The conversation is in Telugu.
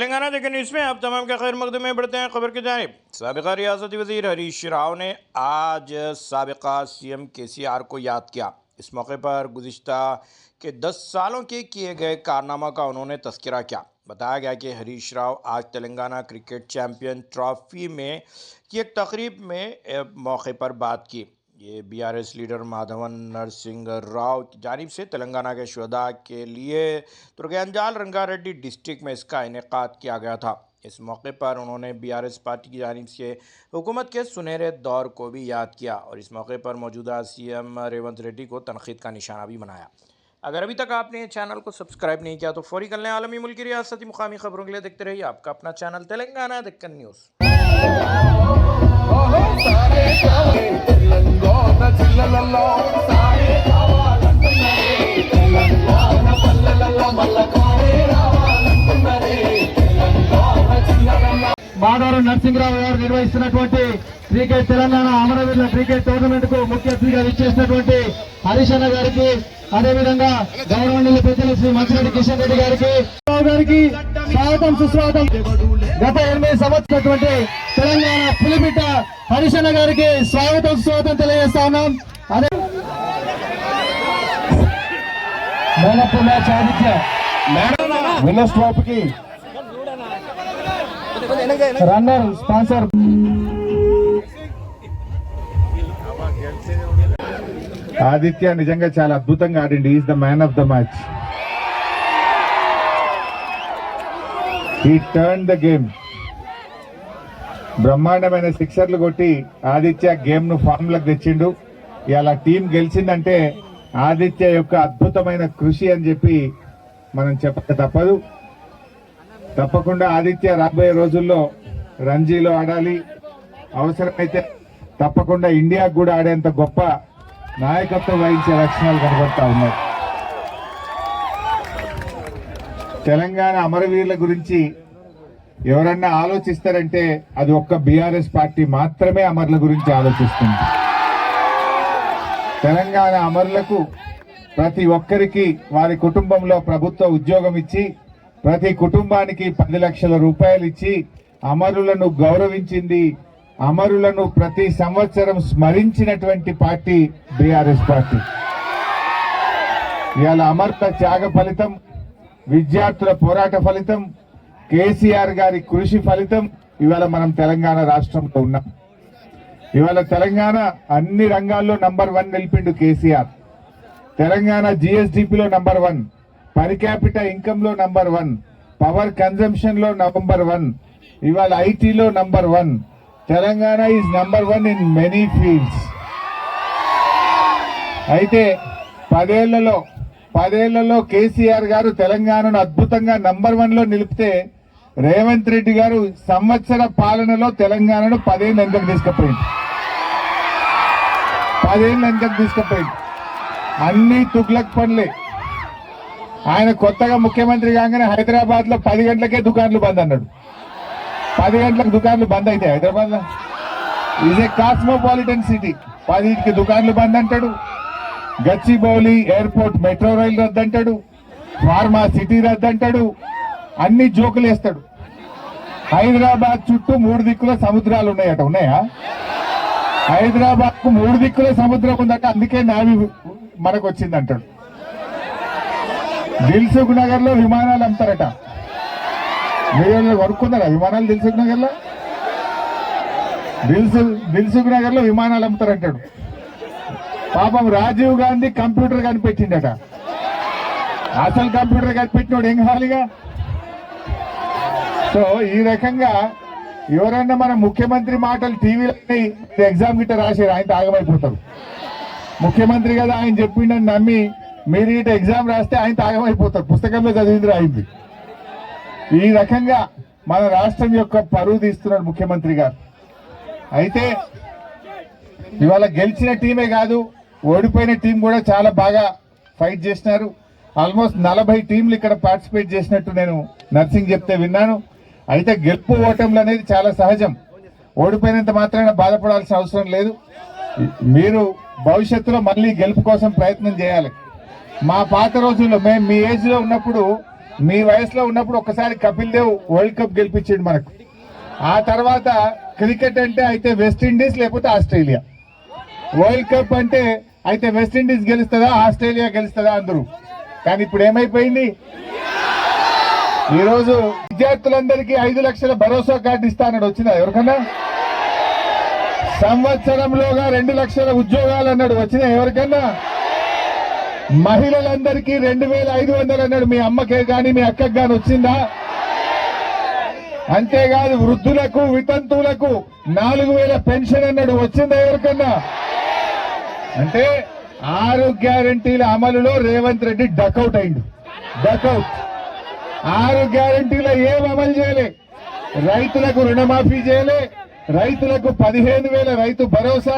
तेलंगाना देखिए न्यूज़ में आप तमाम के खैर मकदम में बढ़ते हैं खबर की जानिब। साबिका रियासती वज़ीर हरीश राव ने आज साबिका सीएम केसीआर को याद किया। इस मौके पर गुज़िश्ता के 10 सालों के किए गए कारनामा का उन्होंने तस्करा किया। बताया गया कि हरीश राव आज तेलंगाना क्रिकेट चैम्पियन ट्रॉफी में की एक तकरीब में मौके पर बात की। ये बीआरएस लीडर माधवन नरसिंह राव की जानिब से तेलंगाना के शुहदा के लिए तुर्गयांजाल रंगारेड्डी डिस्ट्रिक्ट में इसका इनेकाद किया गया था। इस मौके पर उन्होंने बीआरएस पार्टी की जानिब से हुकूमत के सुनहरे दौर को भी याद किया और इस मौके पर मौजूदा सीएम रेवंत रेड्डी को तनकीद का निशाना भी बनाया। अगर अभी तक आपने चैनल को सब्सक्राइब नहीं किया तो फौरी कर लें। आलमी मुल्की रियासती मुकामी खबरों के लिए देखते रहिए आपका अपना चैनल तेलंगाना दक्कन न्यूज़। మాధవరం నరసింహరావు గారు నిర్వహిస్తున్నటువంటి క్రికెట్ తెలంగాణ అమరవీరుల క్రికెట్ టోర్నమెంట్ కు ముఖ్య అతిథిగా విచ్చేసినటువంటి హరీష్ అన్న గారికి, అదేవిధంగా గౌరవనీయులు పెద్దలు శ్రీ మంచిరెడ్డి కిషన్ రెడ్డి గారికి స్వాగతం సుస్వాగతం. గత 8 సంవత్సరాల తెలంగాణ పులిబిడ్డ హరీష్ అన్న గారికి స్వాగతం సుస్వాగతం తెలియజేస్తా ఉన్నాం. అదే మ్యాచ్ ఆదిత్య విన్నర్స్ ట్రోఫీకి రన్నర్ స్పాన్సర్ ఆదిత్య నిజంగా చాలా అద్భుతంగా ఆడిండి. Is the man of the match. He turn the game. బ్రహ్మాండమైన సిక్సర్లు కొట్టి ఆదిత్య గేమ్ ను ఫామ్ లకు తెచ్చిండు. ఇలా టీం గెలిచిందంటే ఆదిత్య యొక్క అద్భుతమైన కృషి అని చెప్పి మనం చెప్పక తప్పదు. తప్పకుండా ఆదిత్య రాబోయే రోజుల్లో రంజీలో ఆడాలి. అవసరమైతే తప్పకుండా ఇండియాకు కూడా ఆడేంత గొప్ప నాయకత్వం వహించే లక్షణాలు కనబడతా ఉన్నాయి. తెలంగాణ అమరవీరుల గురించి ఎవరన్నా ఆలోచిస్తారంటే అది ఒక్క బీఆర్ఎస్ పార్టీ మాత్రమే అమరుల గురించి ఆలోచిస్తుంది. తెలంగాణ అమరులకు ప్రతి ఒక్కరికి వారి కుటుంబంలో ప్రభుత్వ ఉద్యోగం ఇచ్చి ప్రతి కుటుంబానికి 10 లక్షల రూపాయలు ఇచ్చి అమరులను గౌరవించింది. అమరులను ప్రతి సంవత్సరం స్మరించినటువంటి పార్టీ బీఆర్ఎస్ పార్టీ. ఇవాళ అమరుల త్యాగ ఫలితం, విద్యార్థుల పోరాట ఫలితం, కేసీఆర్ గారి కృషి ఫలితం ఇవాళ మనం తెలంగాణ రాష్ట్రంలో ఉన్నాం. ఇవాళ తెలంగాణ అన్ని రంగాల్లో నంబర్ 1 నిలిపిండు కేసీఆర్. తెలంగాణ జిఎస్డిపిలో నంబర్ 1, పర్ క్యాపిటల్ ఇన్కమ్ లో నంబర్ 1, పవర్ కన్జంప్షన్ లో నంబర్ 1, ఇవాళ ఐటీలో number 1. Telangana is number 1 in many fields. అయితే 10 ఏళ్లలో కేసీఆర్ గారు తెలంగాణను అద్భుతంగా నంబర్ 1 లో నిలిపితే రేవంత్ రెడ్డి గారు సంవత్సర పాలనలో తెలంగాణను 10 ఏళ్ళు వెనకకు తీసుకుపోయింది. 10 ఏళ్ళు వెనకకు తీసుకుపోయింది. అన్ని తుగ్లక్ పనులే. ఆయన కొత్తగా ముఖ్యమంత్రి కాగానే హైదరాబాద్ లో 10 గంటలకే దుకాన్లు బంద్ అన్నాడు. 10 గంటలకు దుకాన్లు బంద్ అయితే హైదరాబాద్ లో ఈజ్ ఏ కాస్మోపాలిటన్ సిటీ. 10కి దుకాన్లు బంద్ అంటాడు. గచ్చిబౌలి ఎయిర్పోర్ట్ మెట్రో రైలు రద్దంటాడు. ఫార్మా సిటీ రద్దంటాడు. అన్ని జోకులు వేస్తాడు. హైదరాబాద్ చుట్టూ 3 దిక్కుల సముద్రాలు ఉన్నాయట. ఉన్నాయా? హైదరాబాద్ కు 3 దిక్కుల సముద్రం ఉందట. అందుకే నావి మనకు వచ్చింది అంటాడు. దిల్సుఖ్ నగర్ లో విమానాలు అమ్ముతారట. మీరు కొనుక్కున్నారా విమానాలు దిల్సుఖ్ నగర్ లో? దిల్సుఖ్ నగర్ లో విమానాలు అమ్ముతారంటాడు. పాపం రాజీవ్ గాంధీ కంప్యూటర్ కనిపెట్టిండట. అసలు కంప్యూటర్ కనిపెట్టినోడు ఏం కావాలిగా. సో ఈ రకంగా ఎవరన్నా మన ముఖ్యమంత్రి మాటలు టీవీలో ఎగ్జామ్ గిట్ట రాశారు, ఆయన తాగమైపోతారు. ముఖ్యమంత్రి కదా ఆయన చెప్పిండని నమ్మి మీరు ఇట ఎగ్జామ్ రాస్తే ఆయన తాగమైపోతారు. పుస్తకంలో చదివింది రాయింది. ఈ రకంగా మన రాష్ట్రం యొక్క పరువు తీస్తున్నాడు ముఖ్యమంత్రి గారు. అయితే ఇవాళ గెలిచిన టీమే కాదు, ఓడిపోయిన టీం కూడా చాలా బాగా ఫైట్ చేసినారు. ఆల్మోస్ట్ 40 టీంలు ఇక్కడ పార్టిసిపేట్ చేసినట్టు నేను నర్సింగ్ చెప్తే విన్నాను. అయితే గెలుపు ఓటములు అనేది చాలా సహజం. ఓడిపోయినంత మాత్రాన బాధపడాల్సిన అవసరం లేదు. మీరు భవిష్యత్తులో మళ్ళీ గెలుపు కోసం ప్రయత్నం చేయాలి. మా పాత రోజుల్లో మేము మీ ఏజ్ లో ఉన్నప్పుడు మీ వయసులో ఉన్నప్పుడు ఒక్కసారి కపిల్ దేవ్ వరల్డ్ కప్ గెలిపించిండు మనకు. ఆ తర్వాత క్రికెట్ అంటే అయితే వెస్టిండీస్ లేకపోతే ఆస్ట్రేలియా, వరల్డ్ కప్ అంటే అయితే వెస్టిండీస్ గెలుస్తుందా ఆస్ట్రేలియా గెలుస్తుందా అందరూ. కానీ ఇప్పుడు ఏమైపోయింది, ఈరోజు విద్యార్థులందరికీ 5 లక్షల భరోసా కార్డు ఇస్తానని వచ్చిందా ఎవరికన్నా? సంవత్సరంలోగా 2 లక్షల ఉద్యోగాలు అన్నాడు, వచ్చినా ఎవరికన్నా? మహిళలందరికీ 2500 అన్నాడు, మీ అమ్మకే గాని మీ అక్కకి గాని వచ్చిందా? అంతేకాదు వృద్ధులకు వితంతువులకు 4000 పెన్షన్ అన్నాడు, వచ్చిందా ఎవరికన్నా? అంటే 6 గ్యారంటీల అమలులో రేవంత్ రెడ్డి డకౌట్ అయిండు, డకౌట్. 6 గ్యారంటీలో ఏం అమలు చేయలే, రైతులకు రుణమాఫీ చేయలే, రైతులకు 15,000 రైతు భరోసా